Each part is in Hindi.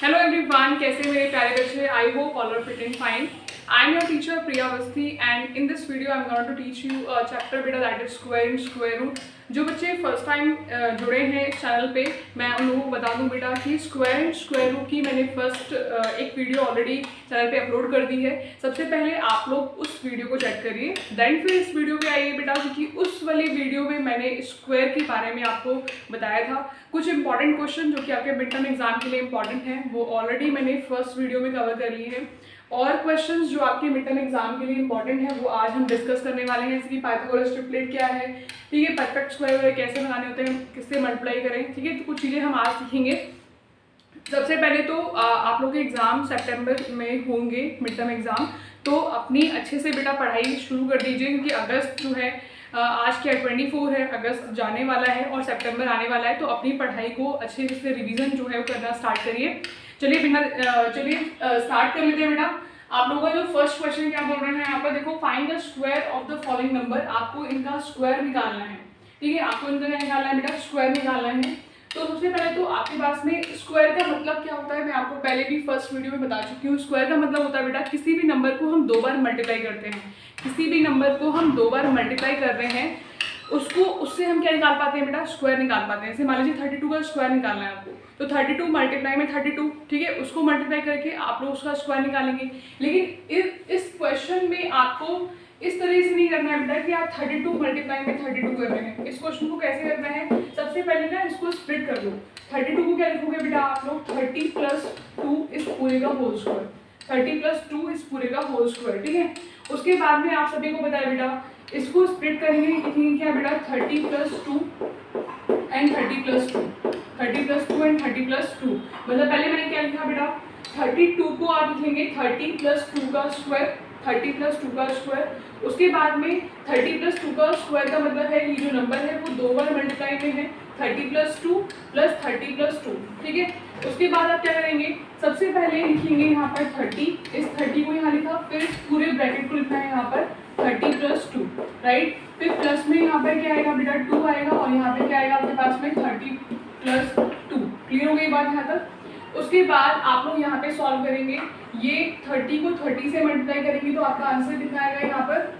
हेलो एवरीवन, कैसे मेरे प्यारे बच्चे? I hope all are fit and fine. I am your teacher Priya Awasthi and in this video I am going to teach you chapter बेटा that is square and square root. जो बच्चे फर्स्ट टाइम जुड़े हैं इस चैनल पे, मैं उन लोगों को बता दूं बेटा कि स्क्वायर एंड स्क्वायर रूट की मैंने फर्स्ट एक वीडियो ऑलरेडी चैनल पे अपलोड कर दी है. सबसे पहले आप लोग उस वीडियो को चेक करिए, देन फिर इस वीडियो पे आइए बेटा, क्योंकि उस वाली वीडियो में मैंने स्क्वायर के बारे में आपको बताया था. कुछ इंपॉर्टेंट क्वेश्चन जो कि आपके मिड टर्म एग्जाम के लिए इंपॉर्टेंट हैं वो ऑलरेडी मैंने फर्स्ट वीडियो में कवर कर लिए हैं, और क्वेश्चंस जो आपके मिड टर्म एग्जाम के लिए इंपॉर्टेंट है वो आज हम डिस्कस करने वाले हैं. जैसे कि पाइथागोरस ट्रिपलेट क्या है, ठीक है, परफेक्ट स्क्वायर कैसे बनाने होते हैं, किससे मल्टीप्लाई करें, ठीक है. तो कुछ चीज़ें हम आज सीखेंगे. सबसे पहले तो आप लोग के एग्ज़ाम सितंबर में होंगे, मिड टर्म एग्ज़ाम, तो अपनी अच्छे से बेटा पढ़ाई शुरू कर दीजिए, क्योंकि अगस्त जो है आज क्या 24 है, अगस्त जाने वाला है और सितंबर आने वाला है. तो अपनी पढ़ाई को अच्छे से रिवीजन जो है वो करना स्टार्ट करिए. चलिए स्टार्ट कर लेते हैं बेटा. आप लोगों का जो फर्स्ट क्वेश्चन क्या बोल रहे हैं यहाँ पर देखो, find the square of the following number. आपको इनका स्क्वायर निकालना है, ठीक है. आपको इनका क्या निकालना है बेटा? स्क्वायर निकालना है. तो सबसे पहले तो आपके पास में स्क्वायर का मतलब क्या होता है, मैं आपको पहले भी फर्स्ट वीडियो में बता चुकी हूँ. स्क्वायर का मतलब होता है बेटा किसी भी नंबर को हम 2 बार मल्टीप्लाई करते हैं. किसी भी नंबर को हम 2 बार मल्टीप्लाई कर रहे हैं, उससे हम क्या निकाल पाते हैं बेटा? स्क्वायर निकाल पाते हैं. जैसे मान लीजिए 32 का स्क्वायर निकालना है आपको, तो 32 मल्टीप्लाई में 32, ठीक है, उसको मल्टीप्लाई करके आप लोग उसका स्क्वायर निकालेंगे. लेकिन इस क्वेश्चन में आपको इस तरह से नहीं करना है बेटा कि आप 32 मल्टीप्लाई में 32 कर रहे हैं. इस क्वेश्चन को कैसे करना है? सबसे पहले ना इसको स्प्लिट कर दो. 32 को क्या लिखोगे बेटा आप लोग? 30 + 2 इस पूरे का होल स्क्वायर. 30 + 2 इस पूरे का होल स्क्वायर, ठीक है. उसके बाद में आप सभी को बताया बेटा, इसको स्प्लिट करेंगे, लिखेंगे क्या बेटा? 30 + 2 एंड 30 + 2, 30 + 2 एंड 30 + 2. मतलब पहले मैंने क्या लिखा बेटा? 32 को आप लिखेंगे 30 + 2 का स्क्वायर, 30 + 2 का स्क्वायर. उसके बाद में 30 + 2 का स्क्वायर का मतलब है ये जो नंबर है वो 2 बार मल्टीप्लाई में है, 30 + 2 + 30 + 2, ठीक है. उसके बाद आप क्या करेंगे? सबसे पहले लिखेंगे यहाँ पर 30, इस 30 को यहाँ लिखा, फिर इस पूरे ब्रैकेट को लिखना है यहाँ पर 30 + 2, राइट. फिर प्लस में यहाँ पर क्या आएगा बेटा? 2 आएगा, और यहाँ पे क्या आएगा आपके पास में? 30 + 2. क्लियर हो गई बात यहाँ तक? उसके बाद आप लोग यहाँ पे सॉल्व करेंगे. ये 30 को 30 से मल्टीप्लाई करेंगे तो आपका आंसर कितना आएगा यहाँ पर?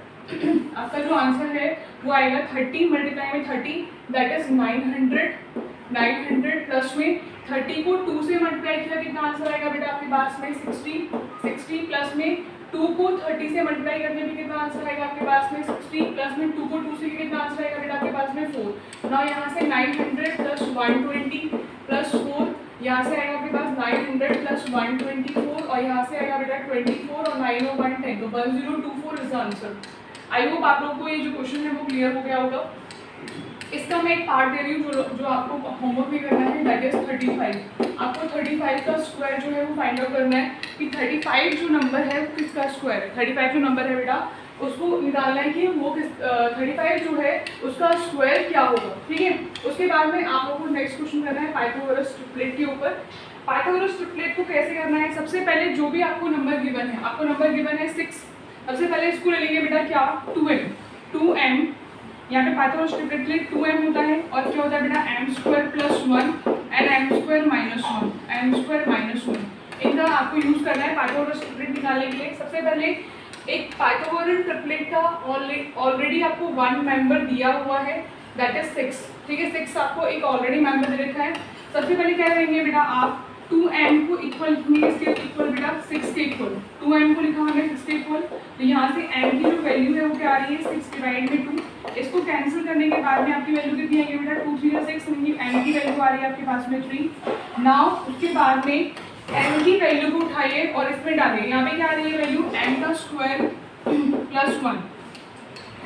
आपका जो आंसर है वो आएगा 30 मल्टीप्लाई में 30, दैट इज 900. 900 प्लस में 30 को 2 से मल्टीप्लाई किया, कितना आंसर आएगा बेटा आपके पास में? 60. 60 प्लस में 2 को 30 से मल्टीप्लाई करने में कितना आंसर आएगा आपके पास में? 60 प्लस में 2 को 2 से कितना आंसर आएगा बेटा आपके पास में? 4. नाउ यहाँ से 900 + 120 + 4, यहाँ से आएगा आपके पास 900 + 124, और यहाँ से आएगा बेटा 24, और 9 और 1 10, तो 1024 is the answer. I hope आप लोगों को ये जो क्वेश्चन है वो क्लियर हो गया होगा. इसका मैं एक पार्ट दे रही हूँ जो आपको होमवर्क भी करना है, दैट इज 35. आपको 35 का स्क्वायर जो है वो फाइंड आउट करना है कि 35 जो नंबर है वो किसका स्क्वायर है. 35 जो नंबर है बेटा उसको निकालना है कि वो 35 जो है उसका स्क्वायर क्या होगा, ठीक है. उसके बाद में आप लोगों को नेक्स्ट क्वेश्चन करना है पाइथागोरस ट्रिपलेट के ऊपर. पाइथागोरस ट्रिपलेट को कैसे करना है? सबसे पहले जो भी आपको नंबर गिवन है, आपको नंबर गिवन है 6, सबसे पहले इसको ले लेंगे बेटा क्या? 2m. यहाँ पे पाइथागोरस ट्रिपलेट के लिए 2m होता है, और क्या होता है बेटा? m² + 1 and m² - 1, m² - 1. इनका आपको यूज करना है पाइथागोरस ट्रिपलेट निकालने के लिए. सबसे पहले एक पाइथागोरस ट्रिपलेट का ऑलरेडी आपको 1 मेंबर दिया हुआ है, दैट इज 6, ठीक है. 6 आपको एक ऑलरेडी मेंबर दे रखा है. सबसे पहले क्या करेंगे बेटा आप? 2m को इक्वल लिखेंगे, इसके इक्वल बेटा 6 के इक्वल. 2m को लिखा हमने 6 के इक्वल, तो यहाँ से m की जो वैल्यू है वो क्या आ रही है? 6 / 2. इसको कैंसिल करने के बाद में आपकी वैल्यू कितनी आएगी बेटा? 2 3 6, m की वैल्यू आ रही है आपके पास में 3. नाउ उसके बाद में m की वैल्यू को उठाइए और इसमें डालिए. यहाँ पे क्या आ रही है वैल्यू? m का स्क्वायर + 1,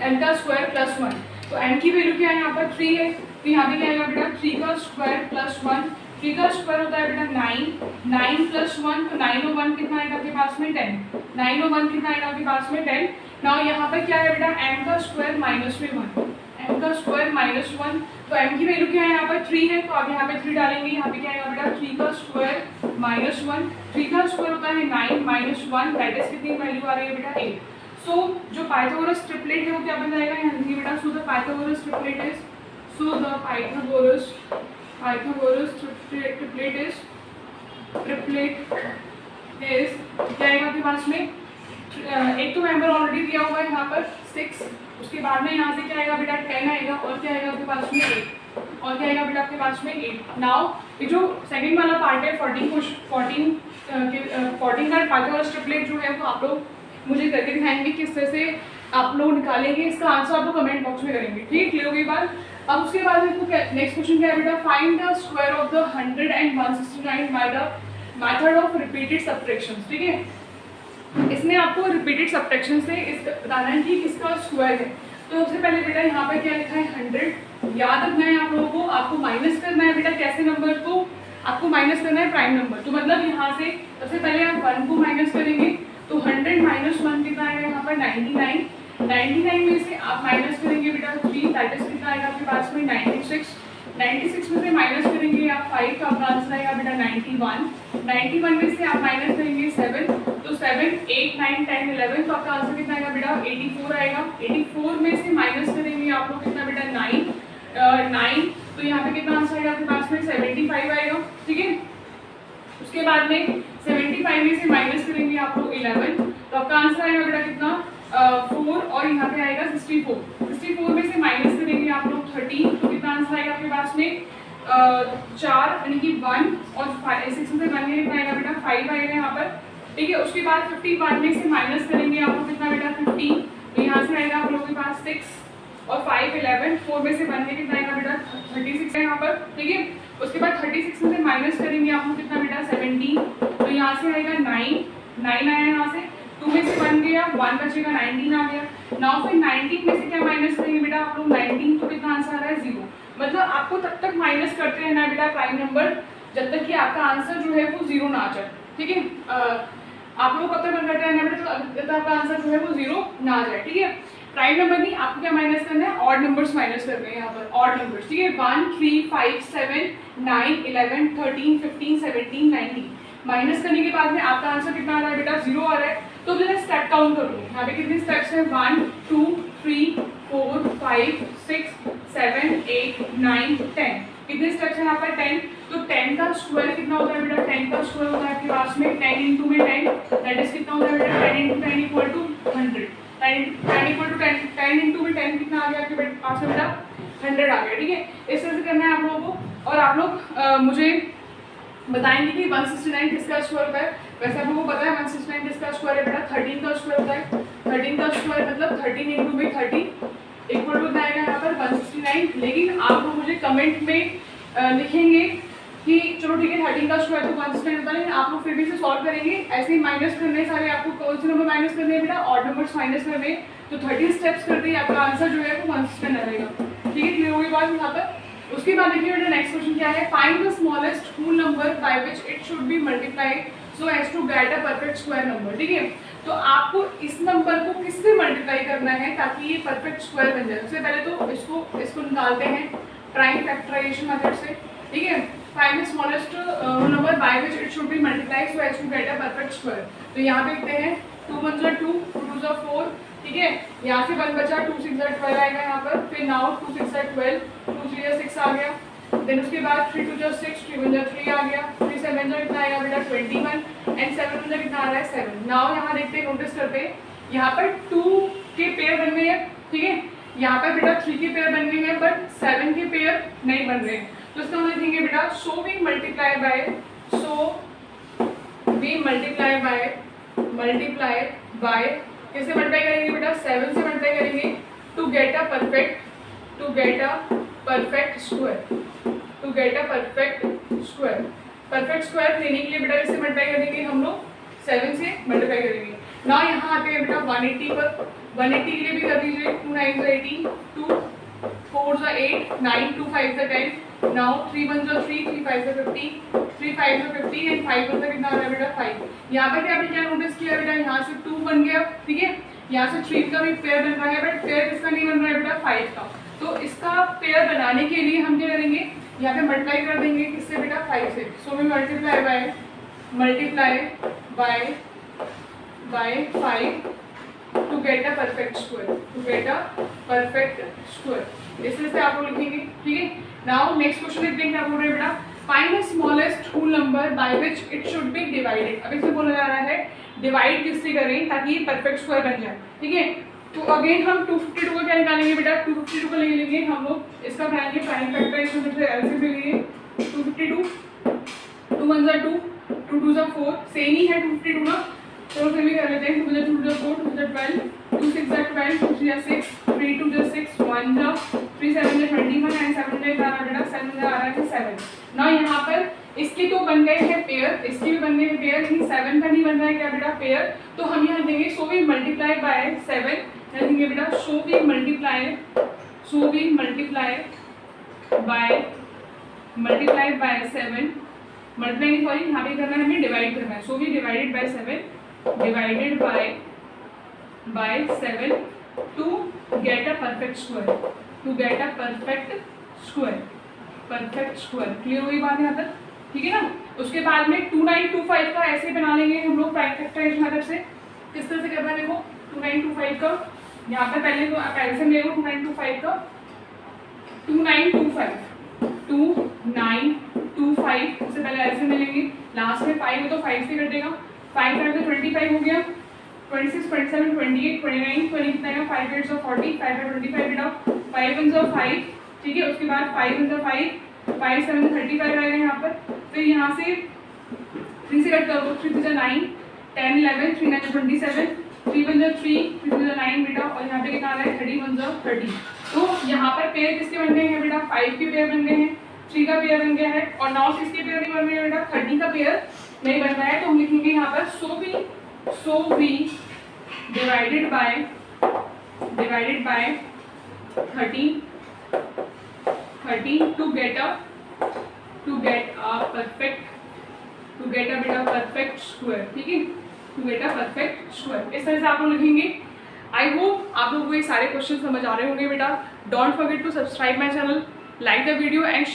m का स्क्वायर + 1. तो m की वैल्यू क्या है यहाँ पर? 3 है, तो यहाँ पे क्या आएगा बेटा? 3 का स्क्वायर + 1. 3 का स्क्वायर होता है बेटा 9. 9 + 1, तो 9 और 1 कितना आएगा आपके पास में? 10. 9 और 1 कितना आएगा आपके पास में? 10. नाउ यहाँ पर क्या है बेटा? m का स्क्वायर - 1, m का स्क्वायर - 1. तो m की वैल्यू क्या है यहाँ पर? 3 है, तो आप यहाँ पे 3 डालेंगे. यहाँ पे क्या आएगा बेटा? 3 का स्क्वायर - 1. 3 का स्क्वायर होता है 9 - 1, दैट इज कितनी वैल्यू आ रही है बेटा? 8. सो जो पाइथागोरस ट्रिपलेट है वो क्या बन जाएगा यहाँ देखिए बेटा? So the Pythagoras triplet is, triplet is triplet is क्या आएगा आपके पास में, एक तो मेंबर ऑलरेडी दिया हुआ है यहाँ पर 6, उसके बाद में यहाँ से क्या आएगा बेटा 10 आएगा, और क्या आएगा आपके पास में 8, और क्या आएगा बेटा आपके पास में 8। नाउ ये जो सेकंड वाला पार्ट है 14 का पाइथागोरस ट्रिपलेट जो है वो आप लोग मुझे करके दिखाएंगे किस तरह से आप लोग निकालेंगे, इसका आंसर आप लोग कमेंट बॉक्स में करेंगे, ठीक है, क्लियर हो गई बात। अब उसके बाद नेक्स्ट क्वेश्चन क्या है बेटा, find the square of the 100 and 169 by the method of repeated subtraction, ठीक है। इसमें आपको रिपीटेड सब्ट्रैक्शन से इस बताना है कि किसका स्क्वायर है। तो सबसे पहले बेटा यहाँ पे क्या लिखा है 100, याद रखना है आप लोगों को, आपको माइनस करना है बेटा कैसे नंबर को, आपको माइनस करना है प्राइम नंबर। तो मतलब यहाँ से सबसे पहले आप 1 को माइनस करेंगे, तो 100 माइनस 1 कितना आएगा यहाँ पर 99, 99 में से आप माइनस करेंगे बेटा 3, दैट इज कितना आएगा आपके पास में 96, 96 में से माइनस करेंगे आप 5, तो आपका आंसर आएगा बेटा 91, 91 में से आप माइनस करेंगे 7, तो 7, 8, 9, 10, 11, तो आपका आंसर कितना आएगा बेटा 84 आएगा, 84 में से माइनस करेंगे आप लोग कितना बेटा 9, तो यहाँ पे कितना आंसर आएगा आपके पास में 75 आएगा, ठीक है। उसके बाद में 75 में से माइनस करेंगे आप लोग 11, तो आपका आंसर आएगा बेटा कितना 4, और यहाँ पे आएगा 64, 64 में से माइनस करेंगे आप लोग 13, तो कितना आंसर आएगा आपके पास में 4 यानी कि 1, और 6 में से 1 कितना आएगा बेटा 5 आएगा यहाँ पर, ठीक है। उसके बाद 51 में से माइनस करेंगे आप लोग कितना बेटा 15, तो यहाँ से आएगा आप लोगों के पास 6, और 5, 11, 4 में से 1 में कितना आएगा बेटा 36 है यहाँ पर, ठीक है। उसके बाद 36 में से माइनस करेंगे आप लोग कितना बेटा 17, तो यहाँ से आएगा 9 आया यहाँ से, 2 में से 1 गया, 1 बचेगा 19 आ गया। नाउ फिर 19 में से क्या माइनस करेंगे बेटा आप लोग 19, तो कितना आंसर आ रहा है 0। मतलब आपको तब तक माइनस करते रहना है बेटा प्राइम नंबर जब तक कि आपका आंसर जो है वो 0 ना आ जाए, ठीक है। आप लोग कब तक करते रहना बेटा जब तक आपका आंसर जो है वो 0 ना आ जाए, ठीक है। प्राइम नंबर नहीं, आपको क्या माइनस करना है, ऑड नंबर्स माइनस करने हैं यहाँ पर, ऑड नंबर्स, ठीक है। 1, 3, 5, 7, 9, 11, 13, 15, 17, 19 माइनस करने के बाद में आपका आंसर कितना आ रहा है बेटा 0 आ रहा है। तो मैं स्टेप काउंट करूँगी, यहाँ पे कितने स्टेप्स हैं 1, 2, 3, 4, 5, 6, 7, 8, 9, 10, कितने स्टेप्स हैं यहाँ पर 10। तो 10 का स्क्वायर कितना होता है बेटा, 10 का स्क्वायर होता है आपके पास में 10 इंटू में 10, दैट इज कितना होता है बेटा 10 into 10 equal to 100, 10 equal to 10 into में 10 कितना आ गया आपके पास में बेटा 100 आ गया, ठीक है। इस तरह से करना है आप लोगों को, और आप लोग मुझे बताएंगे कि 169 किसका स्क्वायर होता है। वैसे आप लोगों को पता है 169 किसका स्क्वायर है बेटा 13 का स्क्वायर होता है, 13 का स्क्वायर मतलब 13 इंटू में 30 इक्वल टू आएगा यहाँ पर 169। लेकिन आप लोग मुझे कमेंट में लिखेंगे कि चलो ठीक है 13 का स्क्वायर तो 169 होता है, लेकिन आप लोग फिर भी इसे सॉल्व करेंगे, ऐसे ही माइनस करने सारे आपको कौन से नंबर माइनस करने हैं बेटा, ऑड नंबर्स माइनस करने, तो 30 स्टेप्स करते ही आपका आंसर जो है वो 169 रहेगा, ठीक है। क्लियर होगी बात यहाँ पर। उसके बाद देखिए बेटा नेक्स्ट क्वेश्चन क्या है, find the smallest whole number by which it should be multiplied so as to get a perfect square number, ठीक है। तो आपको इस नंबर को किससे मल्टीप्लाई करना है ताकि ये परफेक्ट स्क्वायर बन जाए। सबसे पहले तो इसको निकालते हैं प्राइम फैक्टराइजेशन मेथड से, ठीक है। Find the smallest whole number by which it should be multiplied so as to get a perfect square. तो यहाँ पे लिखते हैं 2 1 2 2 2 4, ठीक है। यहाँ से 1 बचा, 2 6 12 आएगा यहाँ पर, फिर नाउ 2 6 12, 2 3 6 आ गया, देन उसके बाद 3 2 6, 3 1 3 आ गया, 3 7 कितना आएगा बेटा 21, एंड 7 कितना आ रहा है 7। नाउ यहाँ देखते हैं, नोटिस करते हैं, यहाँ पर 2 के पेयर बन गए हैं, ठीक है। यहाँ पर बेटा 3 के पेयर बन गए हैं, बट 7 के पेयर नहीं बन रहे हैं। तो इसका मतलब लिखेंगे बेटा सो वी मल्टीप्लाई बाय कैसे मल्टीप्लाई करेंगे बेटा 7 से मल्टीप्लाई करेंगे to get a perfect square. Perfect square लेने के लिए बेटा इससे मल्टीप्लाई करेंगे हम लोग 7 से मल्टीप्लाई करेंगे। ना यहाँ आते हैं बेटा 180 पर, 180 के लिए भी कर दीजिए 2 9 18, 2 4 8, 9 2 5 10, नाउ 3 1 3, 3 5 50, 3 5 50 एंड 5 1 कितना आ रहा है बेटा 5। यहाँ पर आपने क्या नोटिस किया बेटा, यहाँ से 2 बन गया, ठीक है। यहाँ से 3 का भी पेयर बन रहा है, बट पेयर किसका नहीं बन रहा है बेटा 5 का। तो इसका पेयर बनाने के लिए हम क्या करेंगे, यहाँ पे मल्टीप्लाई कर देंगे किससे बेटा 5 से। So we multiply by 5 to get a perfect square. इस तरह से आप लोग लिखेंगे, ठीक है। नाउ नेक्स्ट क्वेश्चन लिखते हैं, क्या बोल रहे हैं बेटा find the smallest whole number by which it should be divided. अब इसमें बोला जा रहा है डिवाइड किससे करें ताकि परफेक्ट स्क्वायर बन जाए, ठीक है। तो अगेन हम 252 को क्या निकालेंगे बेटा, 252 को ले लेंगे हम लोग, इसका बनाएंगे प्राइम फैक्टर, इसमें सबसे एलसीएम ले लेंगे 252, 2 1 जा 2, 2 2 जा 4, सेम ही है 252 ना, तो फिर भी कर लेते हैं 2 जा 2 जा 4, 2 जा 12, 2 6 जा 12, 2 3 जा 6, 3 2 जा 6, 1 जा 3 7 जा 21 एंड 7 जा आ रहा है 7 जा आ रहा है 7। ना यहाँ पर इसके तो बन गए हैं पेयर, इसके भी बन गए हैं पेयर, लेकिन 7 का नहीं बन रहा है क्या बेटा पेयर, तो हम यहाँ देंगे सो भी मल्टीप्लाई बाय 7, देंगे बेटा सो भी मल्टीप्लाई बाय 7, मल्टीप्लाई नहीं सॉरी यहाँ पे करना है हमें डिवाइड करना है, सो भी divided by 7 divided by 7 to get a perfect square, clear हुई बात यहाँ तक, ठीक है ना। उसके बाद में 2925 का ऐसे बना लेंगे हम लोग प्राइम फैक्टराइजेशन मेथड से। किस तरह से करना है देखो, 2925 का यहाँ पर पहले तो एलसीएम ले लो 2925 का, 2925 उससे पहले एलसीएम ले लेंगे, लास्ट में 5 है तो 5 से कटेगा, 5 5 तो 25 हो गया, 26 27 28 29 20 कितना है 5 8 40, 5 25 बेटा, 5 1 5, ठीक है। उसके बाद 5 1 5, 5 7 35 आएगा यहाँ पर, फिर यहाँ से 3 से कट करो, 3 3 9 10 11 3 9 27, 3 1 3 3 2 9 बेटा, और यहाँ पे कितना आ रहा है 31 30। तो यहाँ पर पेयर किसके बन गए हैं बेटा, 5 के पेयर बन गए हैं, 3 का पेयर बन गया है, और 9 किसके पेयर नहीं बन रहे हैं बेटा, 30 का पेयर नहीं बन रहा है, तो हम लिखेंगे यहाँ पर so we divided by 30 to get a perfect square, ठीक है, to get a perfect square. इस तरह से आप लोग लिखेंगे। आई होप आप लोगों को ये सारे क्वेश्चन समझ आ रहे होंगे बेटा। Don't forget to subscribe my channel, like the video and